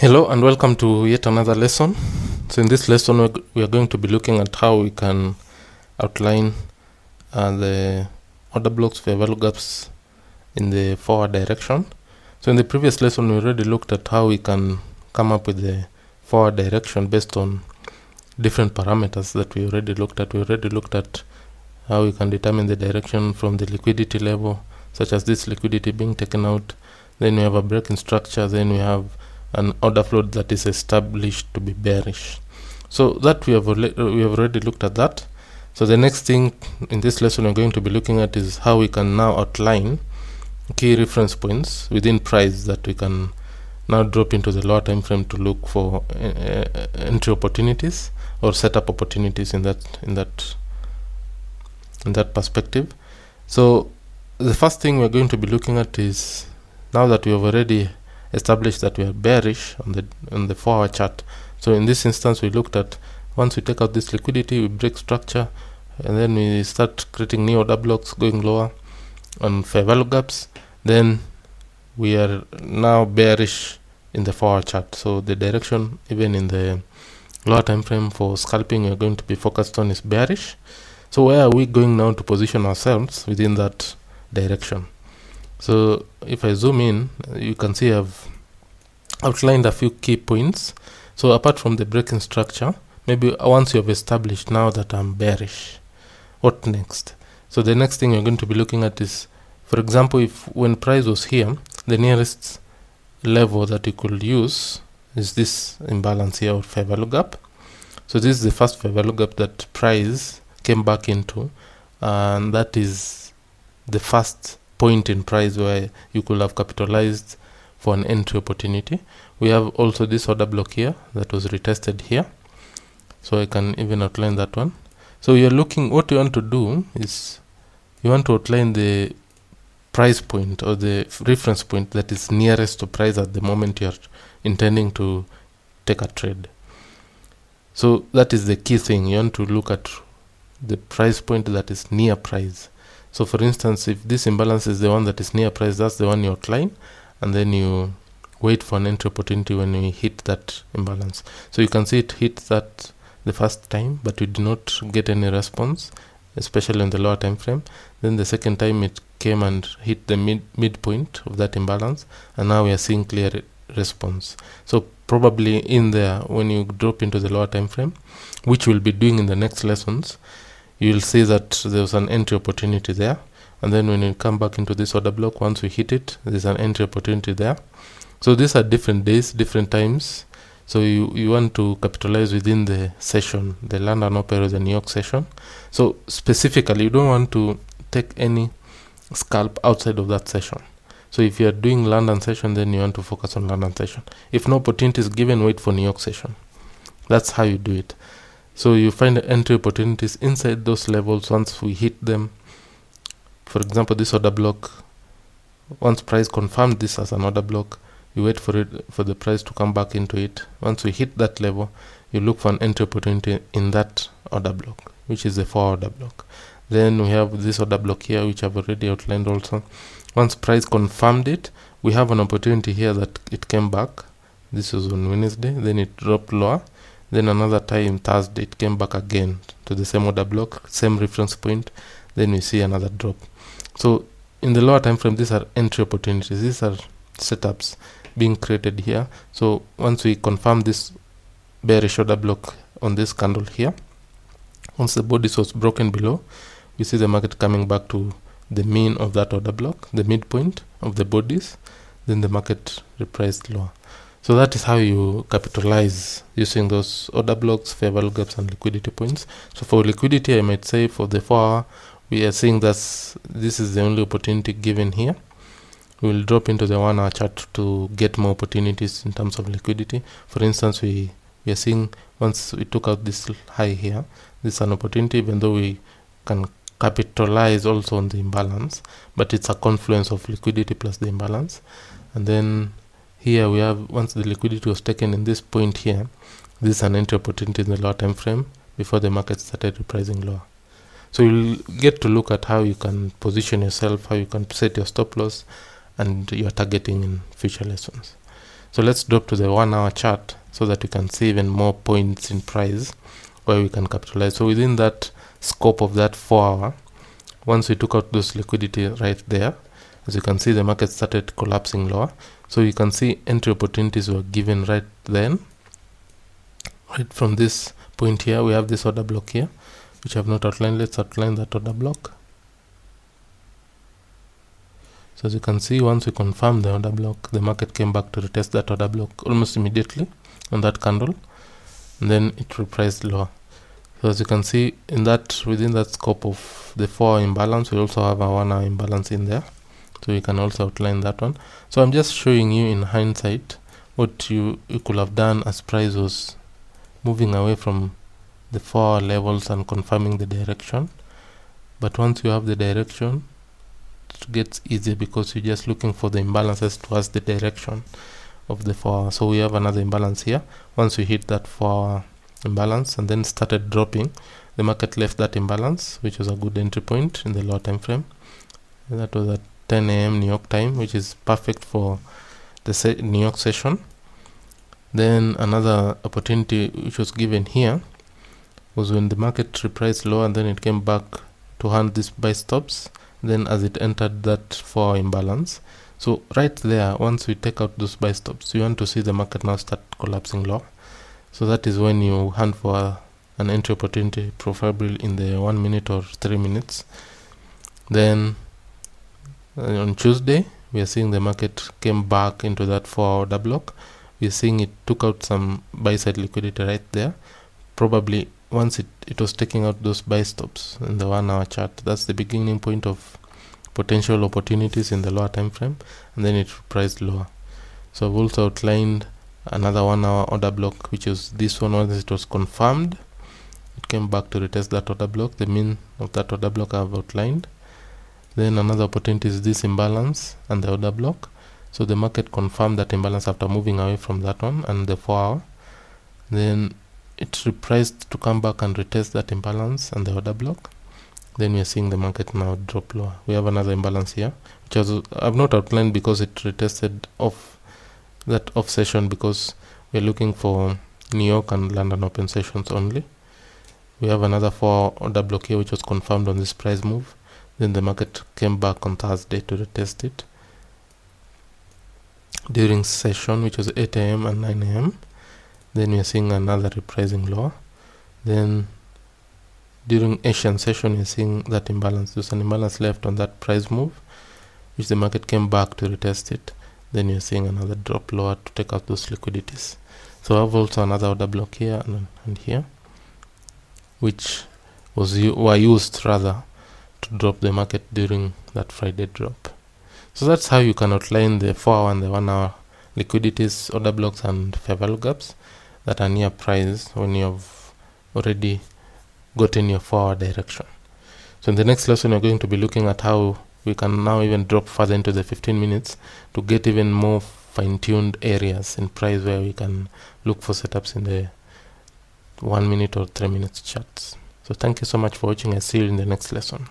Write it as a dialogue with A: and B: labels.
A: Hello and welcome to yet another lesson. So in this lesson we are going to be looking at how we can outline the order blocks for value gaps in the forward direction. So in the previous lesson we already looked at how we can come up with the forward direction based on different parameters that we already looked at. We already looked at how we can determine the direction from the liquidity level, such as this liquidity being taken out. Then we have a break in structure. Then we have an order flow that is established to be bearish. So that we have already looked at that. So the next thing in this lesson we're going to be looking at is how we can now outline key reference points within price that we can now drop into the lower time frame to look for entry opportunities or setup opportunities in that perspective. So the first thing we're going to be looking at is, now that we have already established that we are bearish on the forward chart. So in this instance we looked at, once we take out this liquidity, we break structure, and then we start creating new order blocks going lower on fair value gaps. Then we are now bearish in the forward chart. So the direction, even in the lower time frame for scalping, we are going to be focused on is bearish. So where are we going now to position ourselves within that direction? So if I zoom in, you can see I've outlined a few key points. So apart from the breaking structure, maybe once you have established now that I'm bearish, what next? So the next thing you're going to be looking at is, for example, if when price was here, the nearest level that you could use is this imbalance here, or fair value gap. So this is the first fair value gap that price came back into, and that is the first point in price where you could have capitalized for an entry opportunity. We have also this order block here that was retested here, so I can even outline that one. So you're looking, what you want to do is you want to outline the price point or the reference point that is nearest to price at the moment you're intending to take a trade. So that is the key thing. You want to look at the price point that is near price. So for instance, if this imbalance is the one that is near price, that's the one you outline, and then you wait for an entry opportunity when you hit that imbalance. So you can see it hit that the first time, but you did not get any response, especially in the lower time frame. Then the second time it came and hit the midpoint of that imbalance, and now we are seeing clear response. So probably in there, when you drop into the lower time frame, which we'll be doing in the next lessons, you will see that there's an entry opportunity there, and then when you come back into this order block, once we hit it, there's an entry opportunity there. So these are different days, different times. So you want to capitalize within the session, the London Opera, the New York session. So specifically, you don't want to take any scalp outside of that session. So if you are doing London session, then you want to focus on London session. If no opportunity is given, wait for New York session. That's how you do it. So you find entry opportunities inside those levels. Once we hit them, for example, this order block, once price confirmed this as an order block, you wait for the price to come back into it. Once we hit that level, you look for an entry opportunity in that order block, which is the forward order block. Then we have this order block here, which I've already outlined also. Once price confirmed it, we have an opportunity here that it came back. This was on Wednesday, then it dropped lower. Then another time, Thursday, it came back again to the same order block, same reference point. Then we see another drop. So in the lower time frame, these are entry opportunities. These are setups being created here. So once we confirm this bearish order block on this candle here, once the body was broken below, we see the market coming back to the mean of that order block, the midpoint of the bodies. Then the market repriced lower. So that is how you capitalize using those order blocks, fair value gaps, and liquidity points. So for liquidity, I might say for the 4 hour, we are seeing that this is the only opportunity given here. We will drop into the 1 hour chart to get more opportunities in terms of liquidity. For instance, we are seeing once we took out this high here, this is an opportunity, even though we can capitalize also on the imbalance, but it's a confluence of liquidity plus the imbalance. And then here we have, once the liquidity was taken in this point here, this is an entry opportunity in the lower time frame before the market started repricing lower. So you'll get to look at how you can position yourself, how you can set your stop loss, and your targeting in future lessons. So let's drop to the 1 hour chart so that we can see even more points in price where we can capitalize. So within that scope of that 4 hour, once we took out those liquidity right there, as you can see, the market started collapsing lower. So you can see entry opportunities were given right then. Right from this point here, we have this order block here, which I have not outlined. Let's outline that order block. So as you can see, once we confirm the order block, the market came back to retest that order block almost immediately on that candle, and then it repriced lower. So as you can see, within that scope of the 4 hour imbalance, we also have a 1 hour imbalance in there. So you can also outline that one. So I'm just showing you in hindsight what you could have done as price was moving away from the 4 hour levels and confirming the direction. But once you have the direction, it gets easier because you're just looking for the imbalances towards the direction of the 4 hour. So we have another imbalance here. Once we hit that 4 hour imbalance and then started dropping, the market left that imbalance, which was a good entry point in the lower time frame. And that was at 10 a.m. New York time, which is perfect for the New York session. Then another opportunity which was given here was when the market repriced low and then it came back to hand these buy stops, then as it entered that 4 hour imbalance. So right there, once we take out those buy stops, you want to see the market now start collapsing low. So that is when you hunt for an entry opportunity, preferably in the 1 minute or 3 minutes. Then on Tuesday, we are seeing the market came back into that 4 hour order block. We are seeing it took out some buy side liquidity right there. Probably once it was taking out those buy stops in the 1 hour chart, that's the beginning point of potential opportunities in the lower time frame, and then it priced lower. So I've also outlined another 1 hour order block, which is this one. Once it was confirmed, it came back to retest that order block. The mean of that order block I've outlined. Then another opportunity is this imbalance and the order block. So the market confirmed that imbalance after moving away from that one and the 4 hour. Then it repriced to come back and retest that imbalance and the order block. Then we are seeing the market now drop lower. We have another imbalance here, which I've not outlined because it retested off that off session, because we're looking for New York and London open sessions only. We have another 4 hour order block here, which was confirmed on this price move. Then the market came back on Thursday to retest it during session, which was 8 a.m. and 9 a.m. Then we are seeing another repricing lower. Then during Asian session, we're seeing that imbalance. There's an imbalance left on that price move, which the market came back to retest it. Then you're seeing another drop lower to take out those liquidities. So I have also another order block here and here, which were used rather to drop the market during that Friday drop. So that's how you can outline the 4 hour and the 1 hour liquidities, order blocks, and fair value gaps that are near price when you have already gotten your 4 hour direction. So in the next lesson, we're going to be looking at how we can now even drop further into the 15 minutes to get even more fine-tuned areas in price where we can look for setups in the 1 minute or 3 minute charts. So thank you so much for watching. I see you in the next lesson.